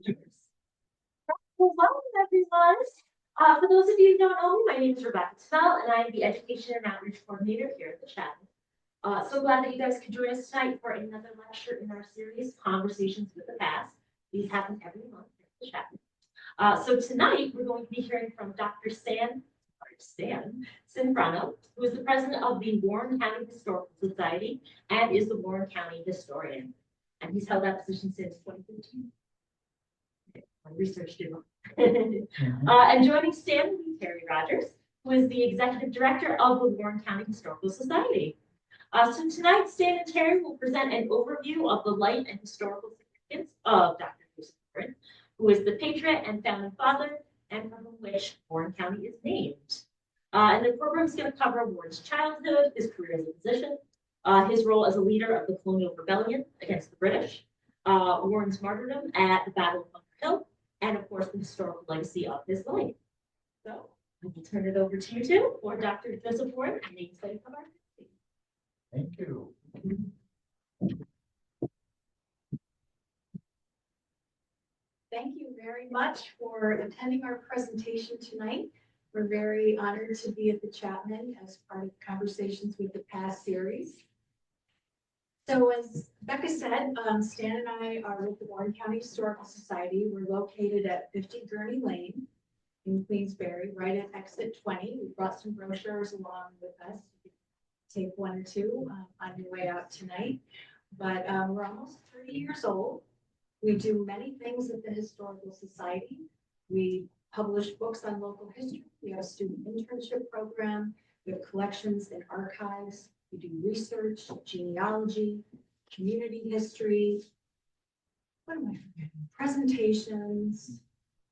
Well, welcome everyone. For those of you who don't know me, my name is Rebecca Snell, and I'm the Education and Outreach Coordinator here at the Chapel. So glad that you guys could join us tonight for another lecture in our series, Conversations with the Past. These happen every month here at the Chapel. So tonight, we're going to be hearing from Dr. Cianfarano, who is the president of the Warren County Historical Society and is the Warren County historian. And he's held that position since 2015. My research did wrong. And joining Stan will be Teri Rogers, who is the executive director of the Warren County Historical Society. So tonight, Stan and Teri will present an overview of the life and historical significance of Dr. Joseph Warren, who is the patriot and founding father, and from which Warren County is named. And the program is going to cover Warren's childhood, his career as a physician, his role as a leader of the colonial rebellion against the British, Warren's martyrdom at the Battle of Bunker Hill, and of course the historical legacy of his life. So I will turn it over to you two for Dr. Joseph Warren, namesake of our country. Thank you. Thank you very much for attending our presentation tonight. We're very honored to be at the Chapman as part of Conversations with the Past series. So as Becca said, Stan and I are with the Warren County Historical Society. We're located at 50 Gurney Lane in Queensbury, right at exit 20. We brought some brochures along with us. You can take one or two on your way out tonight. But we're almost 30 years old. We do many things at the Historical Society. We publish books on local history. We have a student internship program. We have collections and archives. We do research, genealogy, community history. What am I forgetting? Presentations.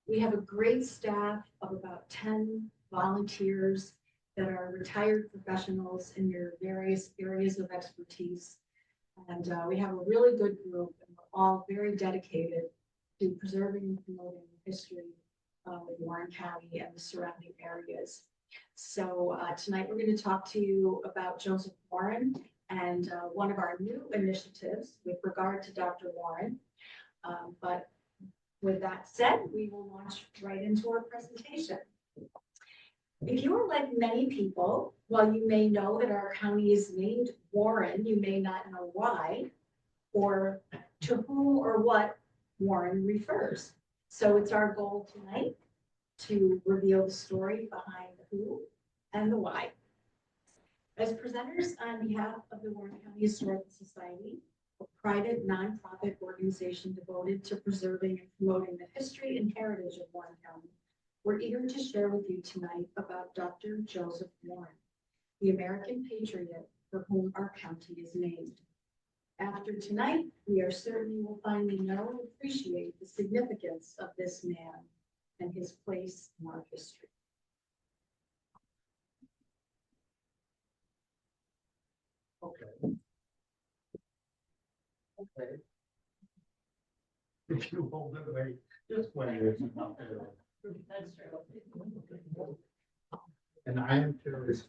We have a great staff of about 10 volunteers that are retired professionals in their various areas of expertise. And we have a really good group, and we're all very dedicated to preserving and promoting the history of Warren County and the surrounding areas. So tonight we're going to talk to you about Joseph Warren and one of our new initiatives with regard to Dr. Warren. But with that said, we will launch right into our presentation. If you are like many people, while you may know that our county is named Warren, you may not know why or to whom or what Warren refers. So it's our goal tonight to reveal the story behind the who and the why. As presenters on behalf of the Warren County Historical Society, a private nonprofit organization devoted to preserving and promoting the history and heritage of Warren County, we're eager to share with you tonight about Dr. Joseph Warren, the American patriot for whom our county is named. After tonight, we are certain you will finally know and appreciate the significance of this man and his place in our history. Okay. Okay. If you hold it away, just wait. That's true. And I am curious.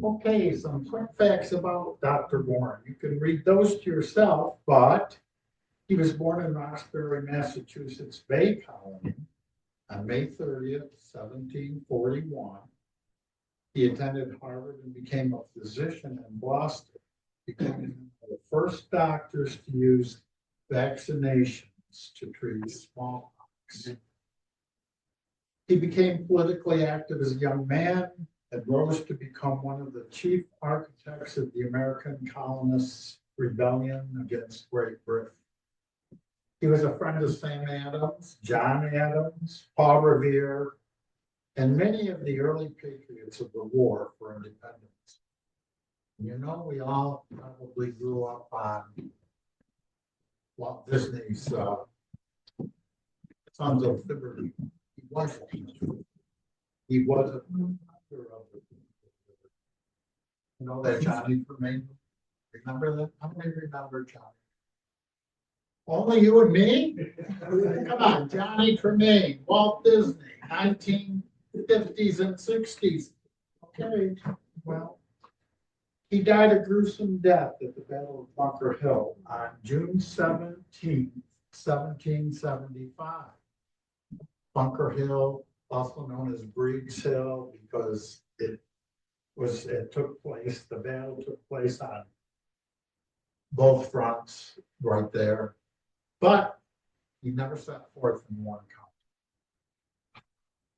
Okay, some quick facts about Dr. Warren. You can read those to yourself, but he was born in Roxbury, Massachusetts Bay Colony on May 30th, 1741. He attended Harvard and became a physician in Boston, becoming one of the first doctors to use vaccinations to treat smallpox. He became politically active as a young man and rose to become one of the chief architects of the American colonists' rebellion against Great Britain. He was a friend of Sam Adams, John Adams, Paul Revere, and many of the early patriots of the war for independence. You know, we all probably grew up on Walt Disney's Sons of Liberty. He was a patriot. He was a member of the. You know that Johnny Tremaine? Remember that? How many remember Johnny? Only you and me? Come on, Johnny Tremaine, Walt Disney, 1950s and 60s. Okay, well, He died a gruesome death at the Battle of Bunker Hill on June 17th, 1775. Bunker Hill, also known as Briggs Hill, because the battle took place on both fronts right there. But he never set forth in Warren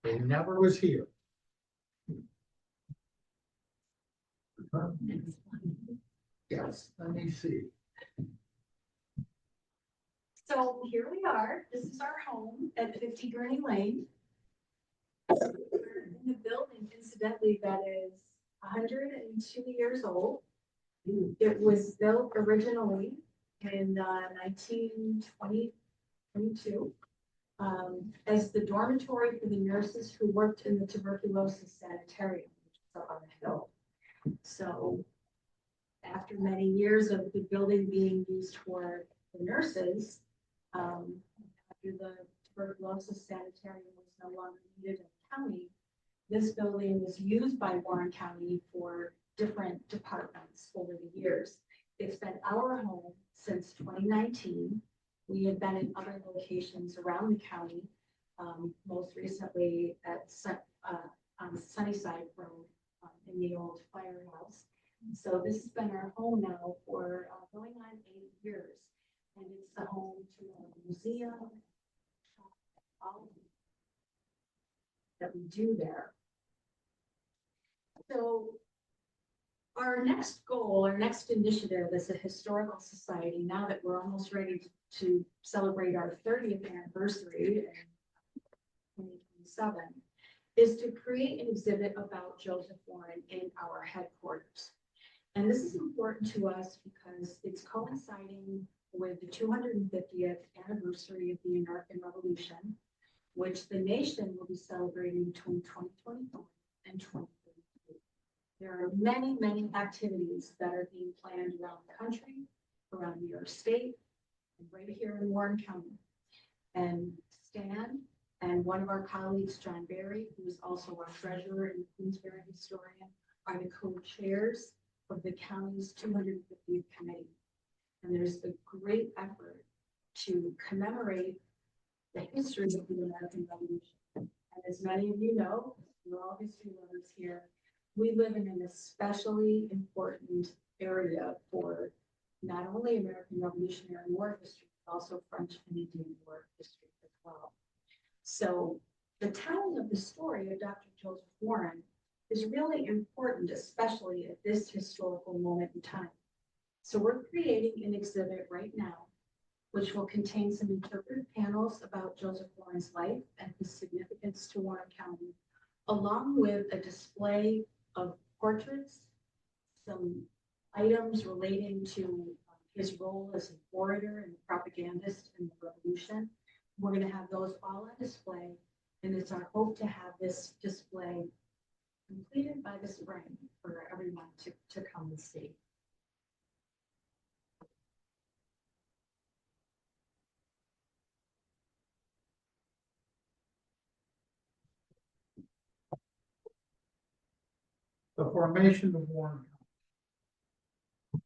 County. He never was here. Yes, let me see. So here we are. This is our home at 50 Gurney Lane. We're in a building, incidentally, that is 102 years old. It was built originally in 1922 as the dormitory for the nurses who worked in the tuberculosis sanitarium, which is up on the hill. So after many years of the building being used for the nurses, after the tuberculosis sanitarium was no longer needed in the county, this building was used by Warren County for different departments over the years. It's been our home since 2019. We have been in other locations around the county, most recently on Sunnyside Road in the old firehouse. So this has been our home now for going on 8 years. And it's the home to a museum, all that we do there. So our next goal, our next initiative as a historical society, now that we're almost ready to celebrate our 30th anniversary in 2027, is to create an exhibit about Joseph Warren in our headquarters. And this is important to us because it's coinciding with the 250th anniversary of the American Revolution, which the nation will be celebrating between 2024 and 2032. There are many, many activities that are being planned around the country, around New York State, and right here in Warren County. And Stan and one of our colleagues, John Berry, who is also our treasurer and Queensberry historian, are the co-chairs of the county's 250th committee. And there's a great effort to commemorate the history of the American Revolution. And as many of you know, we're all history lovers here, we live in an especially important area for not only American Revolutionary War history, but also French and Indian War history as well. So the telling of the story of Dr. Joseph Warren is really important, especially at this historical moment in time. So we're creating an exhibit right now, which will contain some interpretive panels about Joseph Warren's life and his significance to Warren County, along with a display of portraits, some items relating to his role as an orator and propagandist in the revolution. We're going to have those all on display, and it's our hope to have this display completed by the spring for everyone to come and see. The formation of Warren County.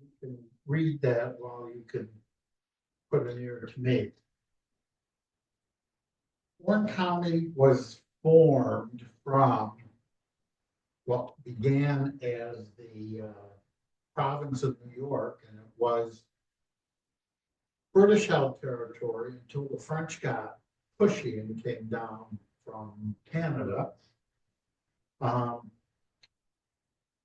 You can read that while you can put it here to me. Warren County was formed from what began as the province of New York, and it was British held territory until the French got pushy and came down from Canada.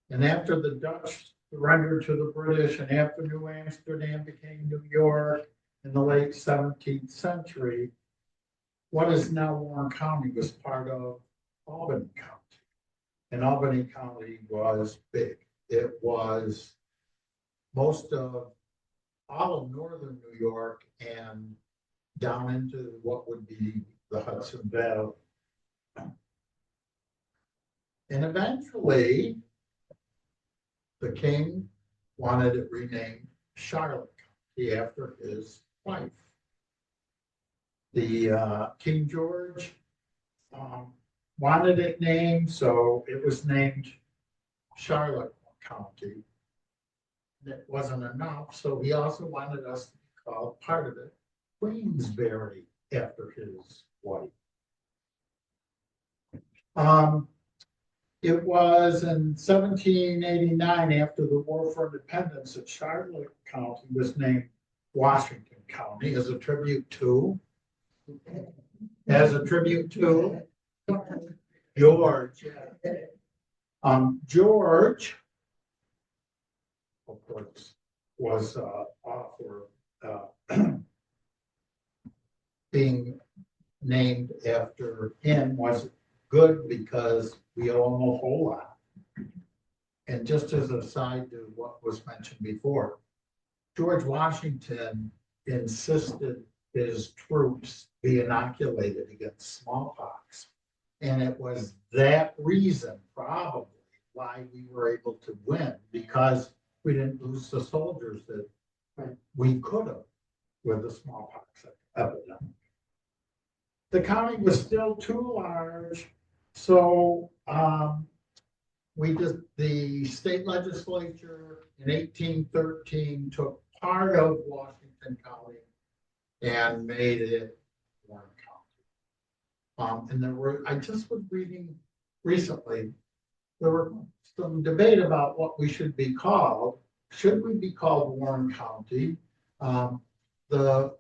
And after the Dutch surrendered to the British, and after New Amsterdam became New York in the late 17th century, what is now Warren County was part of Albany County. And Albany County was big. It was most of all of northern New York and down into what would be the Hudson Valley. And eventually, the king wanted it renamed Charlotte County after his wife. The King George wanted it named, so it was named Charlotte County. That wasn't enough, so he also wanted us to be called part of it, Queensberry, after his wife. It was in 1789, after the War for Independence, that Charlotte County was named Washington County as a tribute to George. George, of course, was for being named after him was good because we owe him a whole lot. And just as a side to what was mentioned before, George Washington insisted his troops be inoculated against smallpox. And it was that reason probably why we were able to win, because we didn't lose the soldiers that we could have with the smallpox epidemic. The county was still too large, so the state legislature in 1813 took part of Washington County and made it Warren County. And I just was reading recently, there were some debate about what we should be called. Should we be called Warren County? The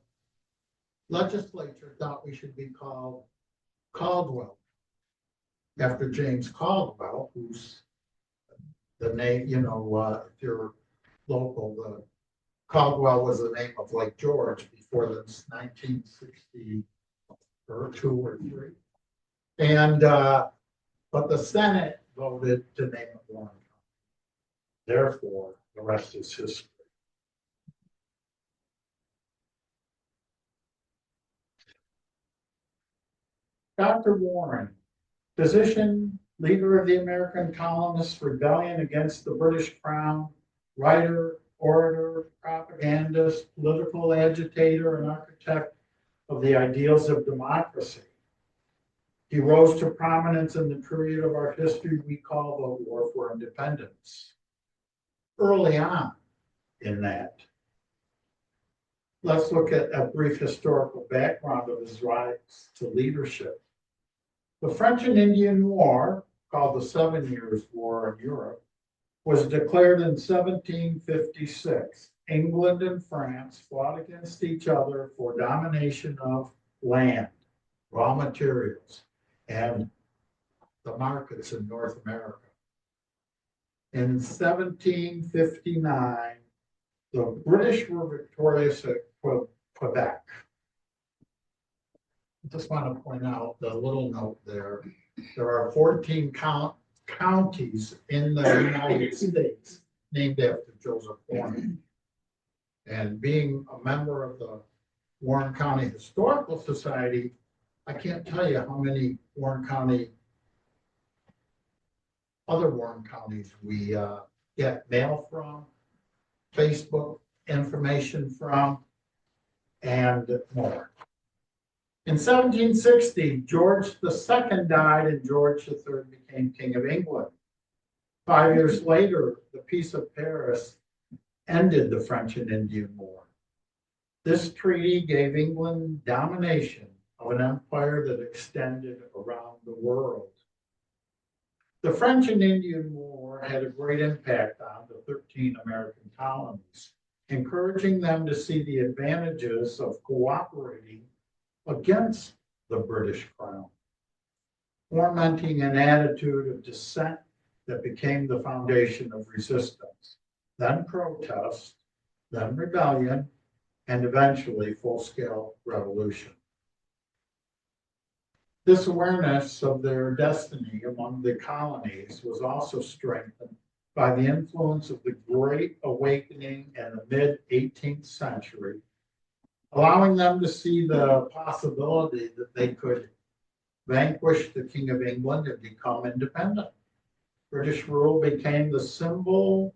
legislature thought we should be called Caldwell, after James Caldwell, who's the name, if you're local, the Caldwell was the name of Lake George before the 1960 or 2 or 3. And but the Senate voted to name it Warren County. Therefore, the rest is history. Dr. Warren, physician, leader of the American colonists' rebellion against the British Crown, writer, orator, propagandist, political agitator, and architect of the ideals of democracy. He rose to prominence in the period of our history we call the War for Independence. Early on in that, let's look at a brief historical background of his rise to leadership. The French and Indian War, called the 7 Years' War in Europe, was declared in 1756. England and France fought against each other for domination of land, raw materials, and the markets in North America. In 1759, the British were victorious at Quebec. I just want to point out the little note there. There are 14 counties in the United States named after Joseph Warren. And being a member of the Warren County Historical Society, I can't tell you how many other Warren counties we get mail from, Facebook information from, and more. In 1760, George II died and George III became King of England. 5 years later, the Peace of Paris ended the French and Indian War. This treaty gave England domination of an empire that extended around the world. The French and Indian War had a great impact on the 13 American colonies, encouraging them to see the advantages of cooperating against the British Crown, fomenting an attitude of dissent that became the foundation of resistance, then protest, then rebellion, and eventually full-scale revolution. This awareness of their destiny among the colonies was also strengthened by the influence of the Great Awakening in the mid-18th century, allowing them to see the possibility that they could vanquish the King of England and become independent. British rule became the symbol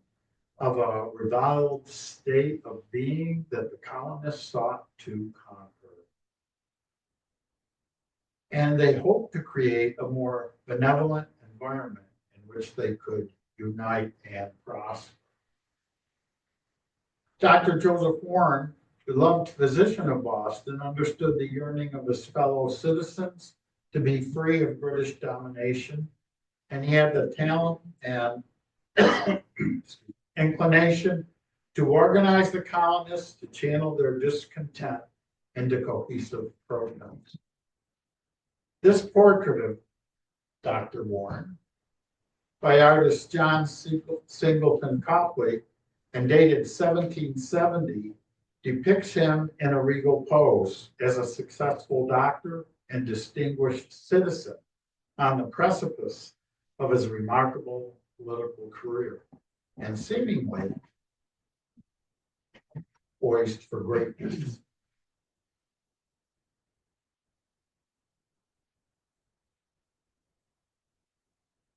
of a revived state of being that the colonists sought to conquer. And they hoped to create a more benevolent environment in which they could unite and prosper. Dr. Joseph Warren, beloved physician of Boston, understood the yearning of his fellow citizens to be free of British domination, and he had the talent and inclination to organize the colonists to channel their discontent into cohesive protest. This portrait of Dr. Warren by artist John Singleton Copley and dated 1770 depicts him in a regal pose as a successful doctor and distinguished citizen on the precipice of his remarkable political career and seemingly poised for greatness.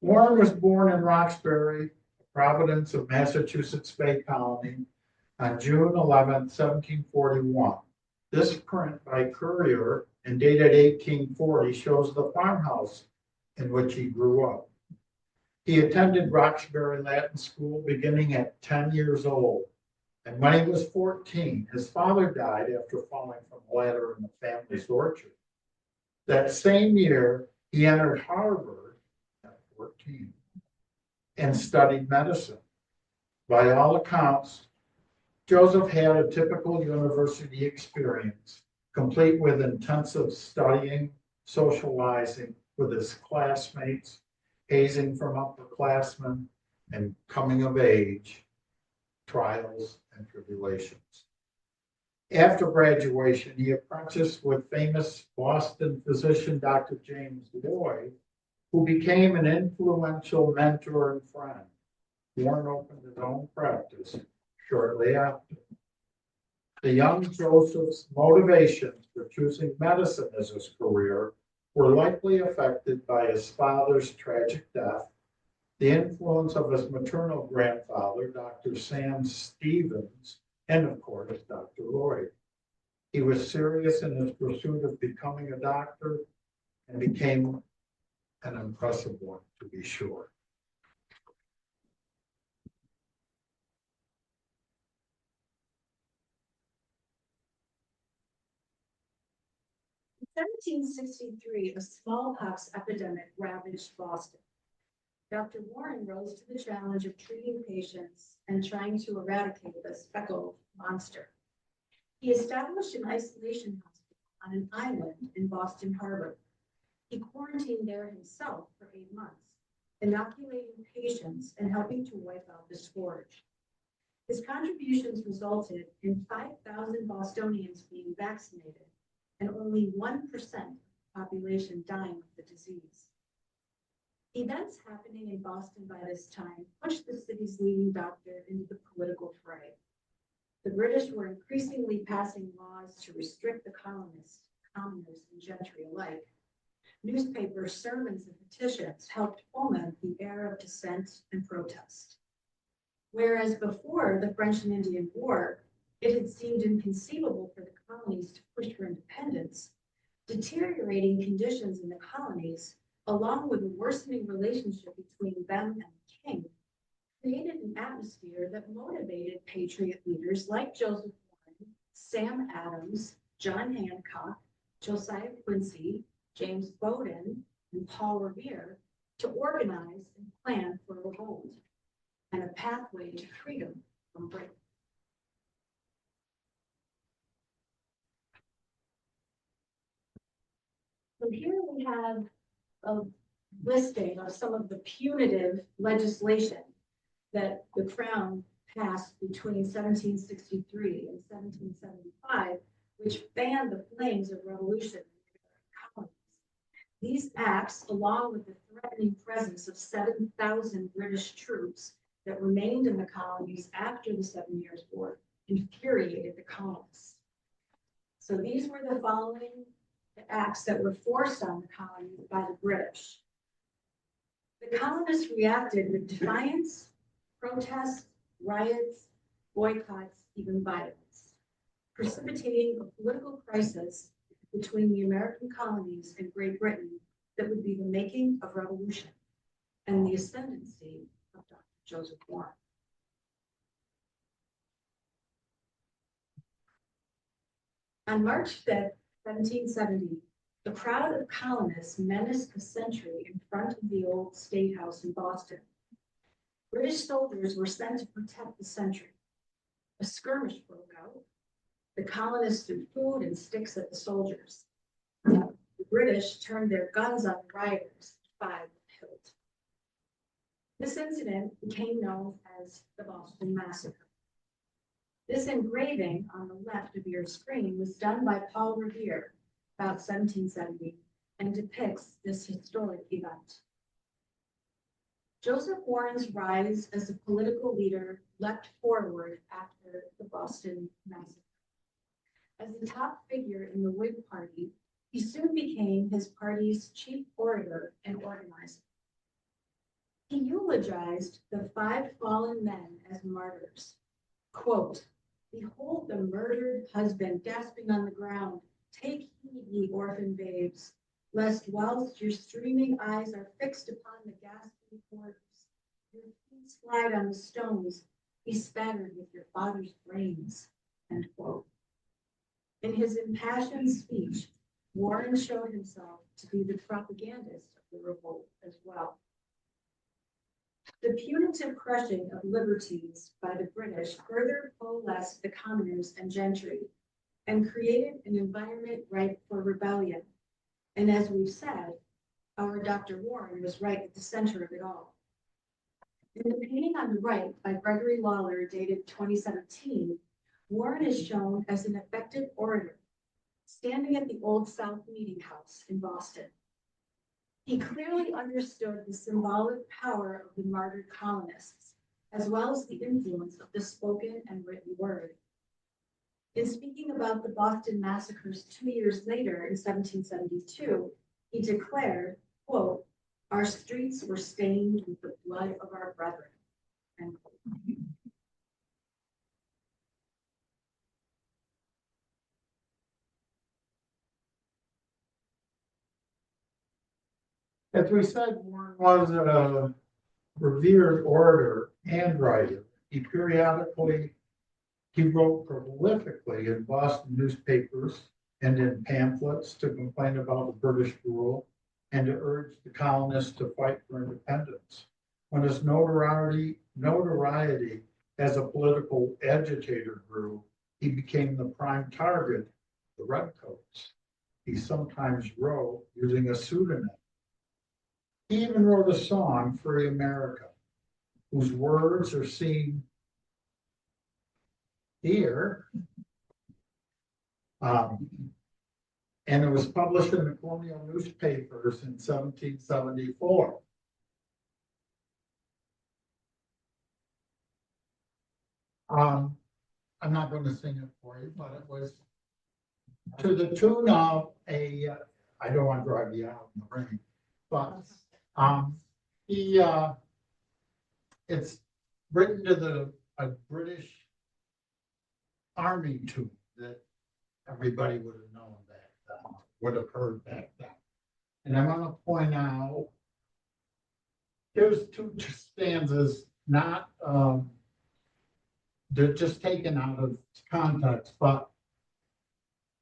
Warren was born in Roxbury, Providence of Massachusetts Bay Colony, on June 11, 1741. This print by Courier and dated 1840 shows the farmhouse in which he grew up. He attended Roxbury Latin School beginning at 10 years old, and when he was 14, his father died after falling from a ladder in the family's orchard. That same year, he entered Harvard at 14 and studied medicine. By all accounts, Joseph had a typical university experience, complete with intensive studying, socializing with his classmates, hazing from upperclassmen, and coming of age, trials and tribulations. After graduation, he apprenticed with famous Boston physician Dr. James Lloyd, who became an influential mentor and friend. Warren opened his own practice shortly after. The young Joseph's motivations for choosing medicine as his career were likely affected by his father's tragic death, the influence of his maternal grandfather, Dr. Sam Stevens, and of course, Dr. Lloyd. He was serious in his pursuit of becoming a doctor and became an impressive one, to be sure. In 1763, a smallpox epidemic ravaged Boston. Dr. Warren rose to the challenge of treating patients and trying to eradicate the speckled monster. He established an isolation hospital on an island in Boston Harbor. He quarantined there himself for 8 months, inoculating patients and helping to wipe out the scourge. His contributions resulted in 5,000 Bostonians being vaccinated and only 1% of the population dying of the disease. Events happening in Boston by this time pushed the city's leading doctor into the political fray. The British were increasingly passing laws to restrict the colonists, commoners, and gentry alike. Newspaper sermons and petitions helped foment the air of dissent and protest. Whereas before the French and Indian War, it had seemed inconceivable for the colonies to push for independence, deteriorating conditions in the colonies, along with a worsening relationship between them and the king, created an atmosphere that motivated patriot leaders like Joseph Warren, Sam Adams, John Hancock, Josiah Quincy, James Bowdoin, and Paul Revere to organize and plan for a revolt and a pathway to freedom from Britain. So here we have a listing of some of the punitive legislation that the Crown passed between 1763 and 1775, which fanned the flames of revolution in the colonies. These acts, along with the threatening presence of 7,000 British troops that remained in the colonies after the 7 Years' War, infuriated the colonists. So these were the following acts that were forced on the colonies by the British. The colonists reacted with defiance, protests, riots, boycotts, even violence, precipitating a political crisis between the American colonies and Great Britain that would be the making of revolution and the ascendancy of Dr. Joseph Warren. On March 5th, 1770, the crowd of colonists menaced the sentry in front of the old State House in Boston. British soldiers were sent to protect the sentry. A skirmish broke out. The colonists threw food and sticks at the soldiers. The British turned their guns on the rioters, 5 were killed. This incident became known as the Boston Massacre. This engraving on the left of your screen was done by Paul Revere about 1770 and depicts this historic event. Joseph Warren's rise as a political leader leapt forward after the Boston Massacre. As the top figure in the Whig Party, he soon became his party's chief orator and organizer. He eulogized the 5 fallen men as martyrs. Quote, "Behold the murdered husband gasping on the ground. Take heed, ye orphan babes, lest whilst your streaming eyes are fixed upon the ghastly corpse, your feet slide on the stones, be spattered with your father's brains." End quote. In his impassioned speech, Warren showed himself to be the propagandist of the revolt as well. The punitive crushing of liberties by the British further coalesced the commoners and gentry and created an environment ripe for rebellion. And as we've said, our Dr. Warren was right at the center of it all. In the painting on the right by Gregory Lawler, dated 2017, Warren is shown as an effective orator, standing at the Old South Meeting House in Boston. He clearly understood the symbolic power of the martyred colonists, as well as the influence of the spoken and written word. In speaking about the Boston massacres 2 years later in 1772, he declared, quote, "Our streets were stained with the blood of our brethren." End quote. As we said, Warren was a revered orator and writer. He wrote prolifically in Boston newspapers and in pamphlets to complain about the British rule and to urge the colonists to fight for independence. When his notoriety as a political agitator grew, he became the prime target of the Redcoats. He sometimes wrote using a pseudonym. He even wrote a song, "Free America," whose words are seen here. And it was published in the colonial newspapers in 1774. I'm not going to sing it for you, but it was to the tune of I don't want to drive you out in the rain, but it's written to a British Army tune that everybody would have known back then, would have heard back then. And I'm going to point out, there's 2 stanzas, not, they're just taken out of context, but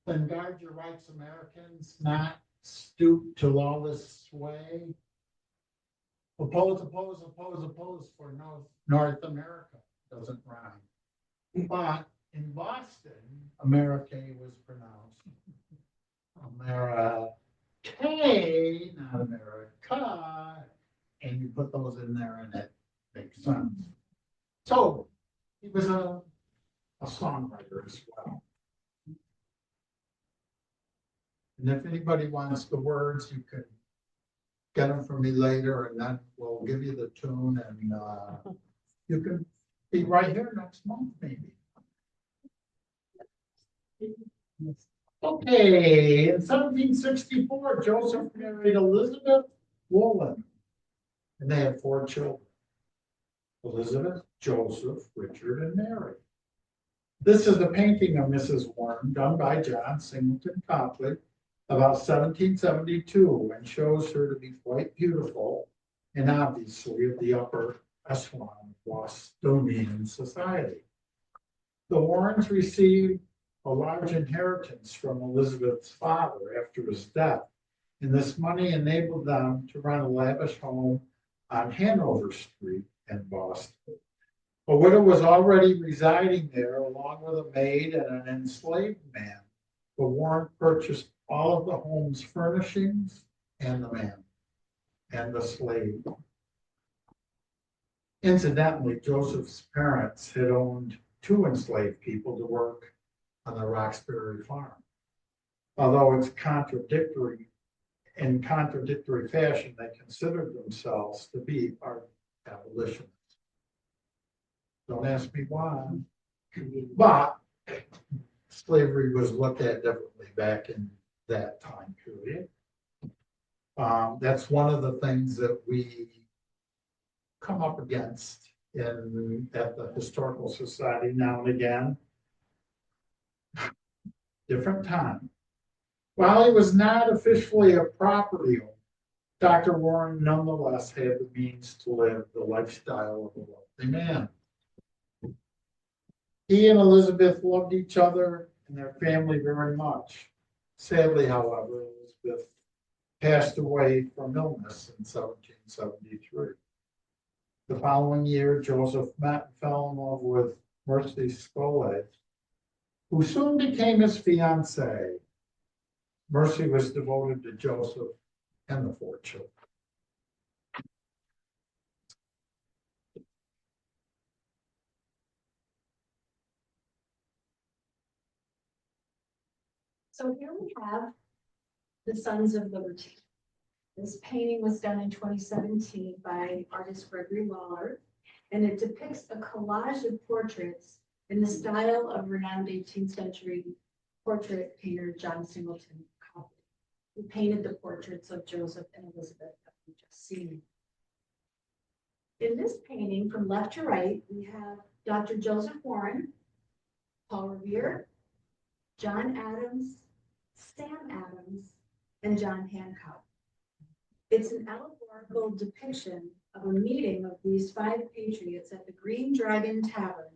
then guard your rights, Americans, not stoop to lawless sway. Oppose, oppose, oppose, oppose for North America. Doesn't rhyme. But in Boston, America was pronounced America, not America. And you put those in there and it makes sense. So he was a songwriter as well. And if anybody wants the words, you can get them from me later, and then we'll give you the tune, and you can be right here next month, maybe. Okay, in 1764, Joseph married Elizabeth Woolen, and they had 4 children: Elizabeth, Joseph, Richard, and Mary. This is a painting of Mrs. Warren done by John Singleton Copley about 1772, and shows her to be quite beautiful and obviously of the upper echelon of Bostonian society. The Warrens received a large inheritance from Elizabeth's father after his death, and this money enabled them to rent a lavish home on Hanover Street in Boston. A widow was already residing there along with a maid and an enslaved man. The Warren purchased all of the home's furnishings and the man and the slave. Incidentally, Joseph's parents had owned 2 enslaved people to work on the Roxbury farm. Although it's in contradictory fashion, they considered themselves to be abolitionists. Don't ask me why, but slavery was looked at differently back in that time period. That's one of the things that we come up against at the Historical Society now and again. Different time. While he was not officially a property owner, Dr. Warren nonetheless had the means to live the lifestyle of a wealthy man. He and Elizabeth loved each other and their family very much. Sadly, however, Elizabeth passed away from illness in 1773. The following year, Joseph met and fell in love with Mercy Scollett, who soon became his fiancée. Mercy was devoted to Joseph and the 4 children. So here we have the Sons of Liberty. This painting was done in 2017 by artist Gregory Lawler, and it depicts a collage of portraits in the style of renowned 18th century portrait painter John Singleton Copley, who painted the portraits of Joseph and Elizabeth that we've just seen. In this painting, from left to right, we have Dr. Joseph Warren, Paul Revere, John Adams, Sam Adams, and John Hancock. It's an allegorical depiction of a meeting of these 5 patriots at the Green Dragon Tavern,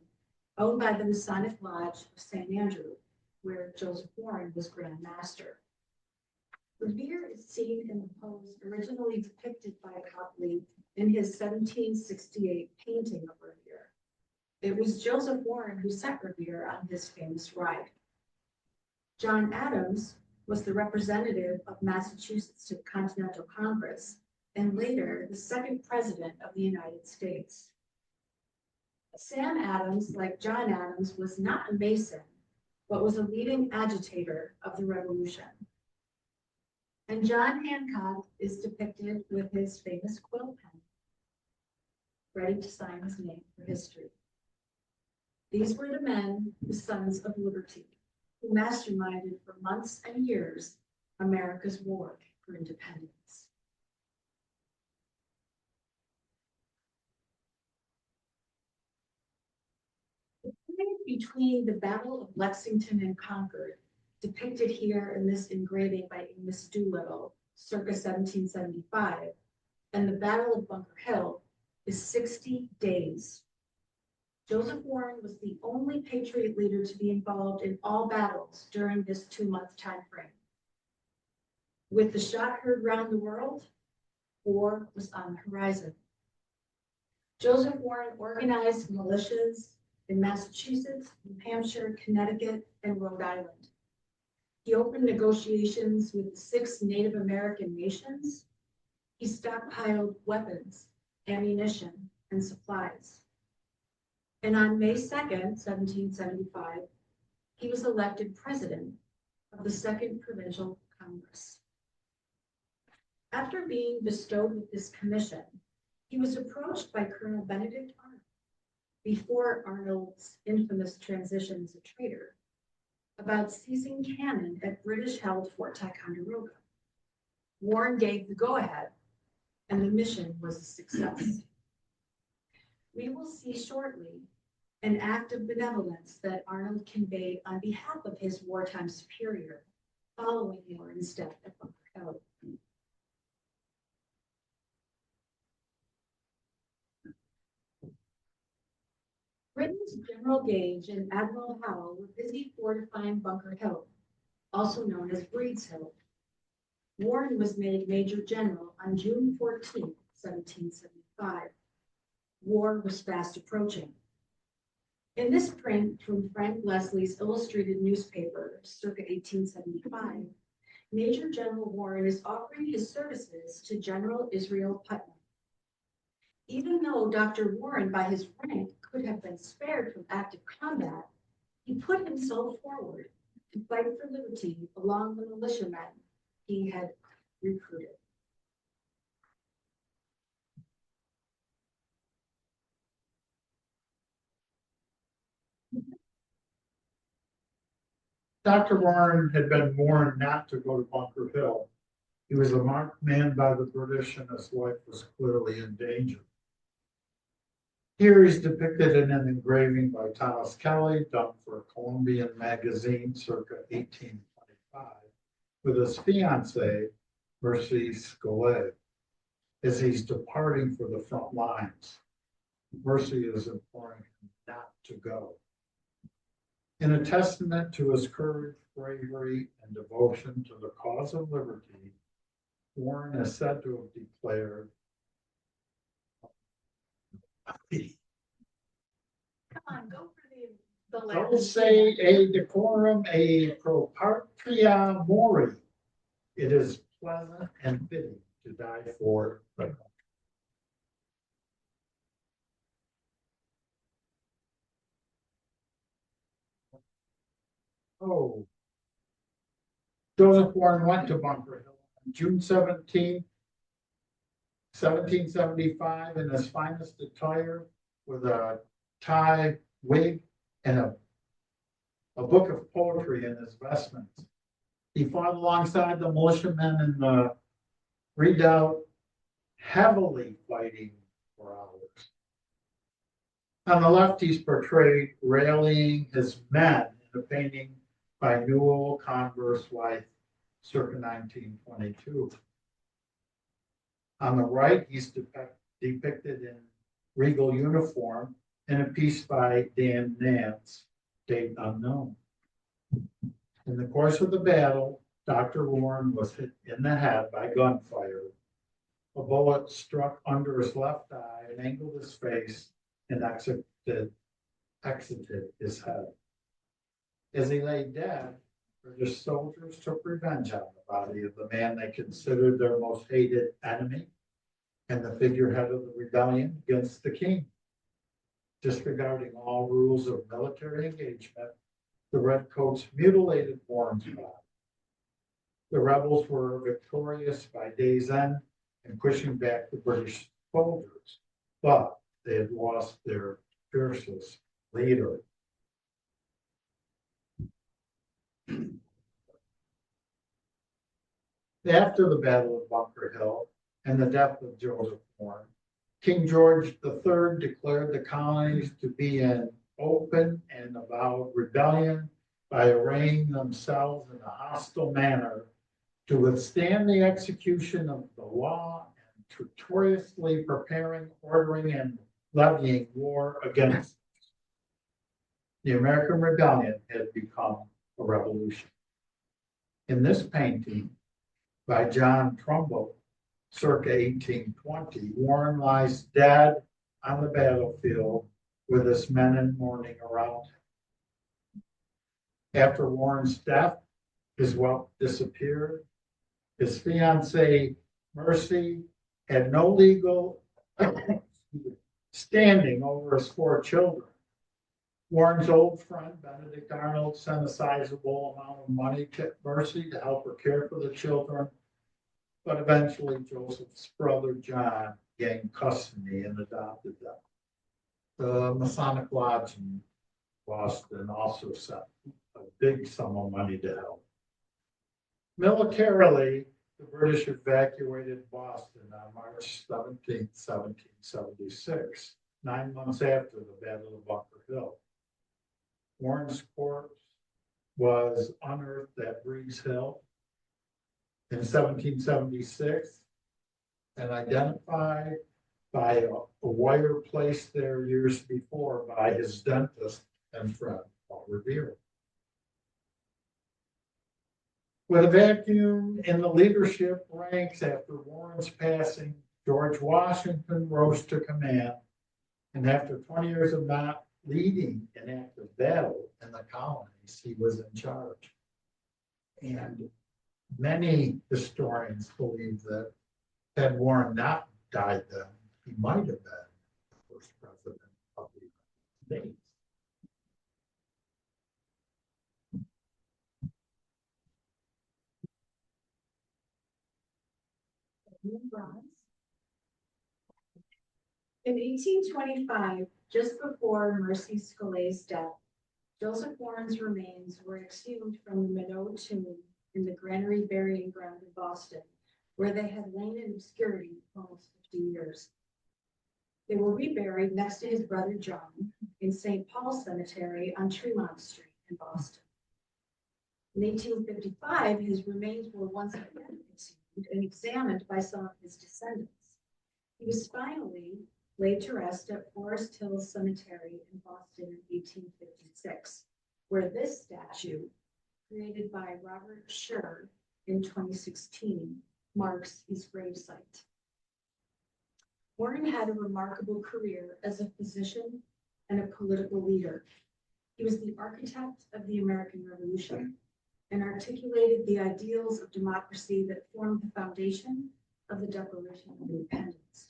owned by the Masonic Lodge of St. Andrew, where Joseph Warren was Grand Master. Revere is seen in the pose originally depicted by Copley in his 1768 painting of Revere. It was Joseph Warren who sent Revere on his famous ride. John Adams was the representative of Massachusetts to the Continental Congress, and later the 2nd President of the United States. Sam Adams, like John Adams, was not a Mason, but was a leading agitator of the Revolution. And John Hancock is depicted with his famous quill pen, ready to sign his name for history. These were the men, the Sons of Liberty, who masterminded for months and years America's war for independence. The period between the Battle of Lexington and Concord, depicted here in this engraving by Amos Doolittle, circa 1775, and the Battle of Bunker Hill is 60 days. Joseph Warren was the only Patriot leader to be involved in all battles during this 2-month time frame. With the shot heard round the world, war was on the horizon. Joseph Warren organized militias in Massachusetts, New Hampshire, Connecticut, and Rhode Island. He opened negotiations with the 6 Native American nations. He stockpiled weapons, ammunition, and supplies. And on May 2nd, 1775, he was elected president of the 2nd Provincial Congress. After being bestowed with this commission, he was approached by Colonel Benedict Arnold, before Arnold's infamous transition as a traitor, about seizing cannon at British-held Fort Ticonderoga. Warren gave the go-ahead, and the mission was a success. We will see shortly an act of benevolence that Arnold conveyed on behalf of his wartime superior, following Warren's death at Bunker Hill. Britain's General Gage and Admiral Howe were busy fortifying Bunker Hill, also known as Breed's Hill. Warren was made Major General on June 14, 1775. War was fast approaching. In this print from Frank Leslie's illustrated newspaper, circa 1875, Major General Warren is offering his services to General Israel Putnam. Even though Dr. Warren, by his rank, could have been spared from active combat, he put himself forward to fight for liberty along the militiamen he had recruited. Dr. Warren had been warned not to go to Bunker Hill. He was a marked man by the British and his life was clearly in danger. Here he's depicted in an engraving by Thomas Kelly, done for a Colombian magazine circa 1825, with his fiancée, Mercy Scolet, as he's departing for the front lines. Mercy is imploring him not to go. In a testament to his courage, bravery, and devotion to the cause of liberty, Warren is said to have declared, Come on, go for the "Don't last. say a decorum, a pro patria mori. It is pleasant and fitting to die for the country." Oh. Joseph Warren went to Bunker Hill on June 17, 1775, in his finest attire with a tie, wig, and a book of poetry in his vestments. He fought alongside the militiamen in the redoubt, heavily fighting for hours. On the left, he's portrayed rallying his men in a painting by Newell Converse White, circa 1922. On the right, he's depicted in regal uniform in a piece by Dan Nance, date unknown. In the course of the battle, Dr. Warren was hit in the head by gunfire. A bullet struck under his left eye and angled his face and exited his head. As he lay dead, British soldiers took revenge on the body of the man they considered their most hated enemy and the figurehead of the rebellion against the king. Disregarding all rules of military engagement, the Redcoats mutilated Warren's body. The rebels were victorious by day's end and pushing back the British soldiers, but they had lost their fiercest leader. After the Battle of Bunker Hill and the death of Joseph Warren, King George III declared the colonies to be in open and avowed rebellion by arraying themselves in a hostile manner to withstand the execution of the law and notoriously preparing, ordering, and levying war against. The American Rebellion had become a revolution. In this painting by John Trumbull, circa 1820, Warren lies dead on the battlefield with his men in mourning around him. After Warren's death, his wealth disappeared. His fiancée, Mercy, had no legal standing over his 4 children. Warren's old friend, Benedict Arnold, sent a sizable amount of money to Mercy to help her care for the children, but eventually Joseph's brother, John, gained custody and adopted them. The Masonic Lodge in Boston also sent a big sum of money to help. Militarily, the British evacuated Boston on March 17, 1776, 9 months after the Battle of Bunker Hill. Warren's corpse was unearthed at Breed's Hill in 1776 and identified by a wire placed there years before by his dentist and friend, Paul Revere. With a vacuum in the leadership ranks after Warren's passing, George Washington rose to command, and after 20 years of not leading an active battle in the colonies, he was in charge. And many historians believe that had Warren not died then, he might have been the first president of the United States. In 1825, just before Mercy Scolay's death, Joseph Warren's remains were exhumed from the Minot tomb in the Granary Burying Ground in Boston, where they had lain in obscurity for almost 50 years. They were reburied next to his brother John in St. Paul's Cemetery on Tremont Street in Boston. In 1855, his remains were once again exhumed and examined by some of his descendants. He was finally laid to rest at Forest Hills Cemetery in Boston in 1856, where this statue, created by Robert Scher in 2016, marks his gravesite. Warren had a remarkable career as a physician and a political leader. He was the architect of the American Revolution and articulated the ideals of democracy that formed the foundation of the Declaration of Independence.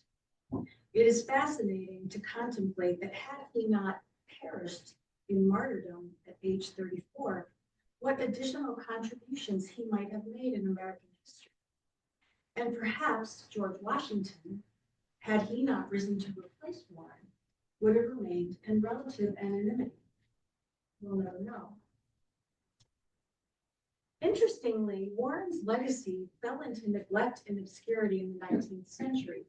It is fascinating to contemplate that had he not perished in martyrdom at age 34, what additional contributions he might have made in American history. And perhaps George Washington, had he not risen to replace Warren, would have remained in relative anonymity. We'll never know. Interestingly, Warren's legacy fell into neglect and obscurity in the 19th century.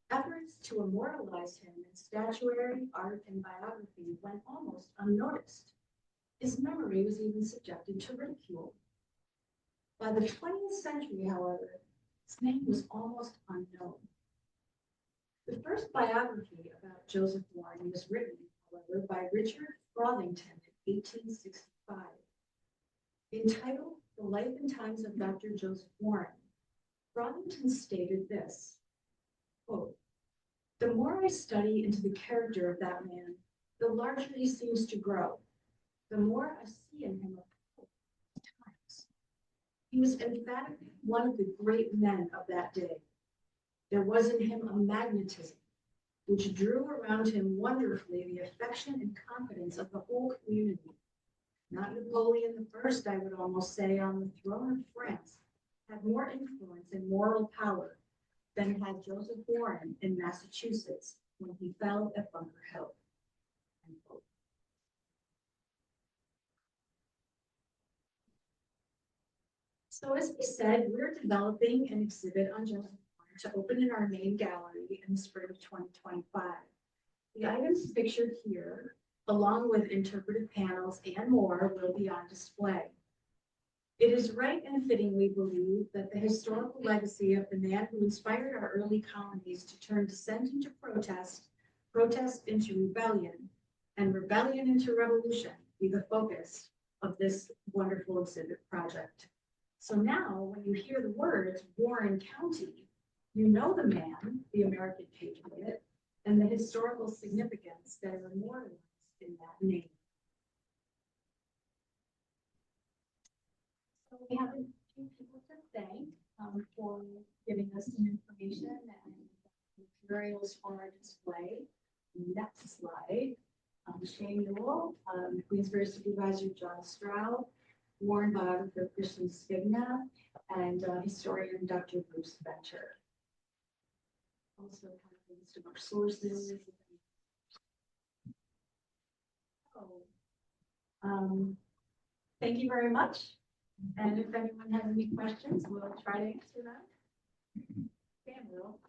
Efforts to immortalize him in statuary, art, and biography went almost unnoticed. His memory was even subjected to ridicule. By the 20th century, however, his name was almost unknown. The first biography about Joseph Warren was written, however, by Richard Frothingham in 1865. Entitled The Life and Times of Dr. Joseph Warren, Frothingham stated this, quote, "The more I study into the character of that man, the larger he seems to grow, the more I see in him a times. He was emphatically one of the great men of that day. There was in him a magnetism which drew around him wonderfully the affection and confidence of the whole community. Not Napoleon I, I would almost say, on the throne of France, had more influence and moral power than had Joseph Warren in Massachusetts when he fell at Bunker Hill." End quote. So as we said, we're developing an exhibit on Joseph Warren to open in our main gallery in the spring of 2025. The items pictured here, along with interpretive panels and more, will be on display. It is right and fitting, we believe, that the historical legacy of the man who inspired our early colonies to turn dissent into protest, protest into rebellion, and rebellion into revolution be the focus of this wonderful exhibit project. So now, when you hear the words Warren County, you know the man, the American patriot, and the historical significance that are immortalized in that name. So we have a few people to thank for giving us some information and materials for our display. Next slide. Shane Newell, Queensbury Supervisor John Stroud, Warren biographer Christian Spigna, and historian Dr. Bruce Venter. Also, kind of a list of our sources. So, thank you very much. And if anyone has any questions, we'll try to answer them. Sam will.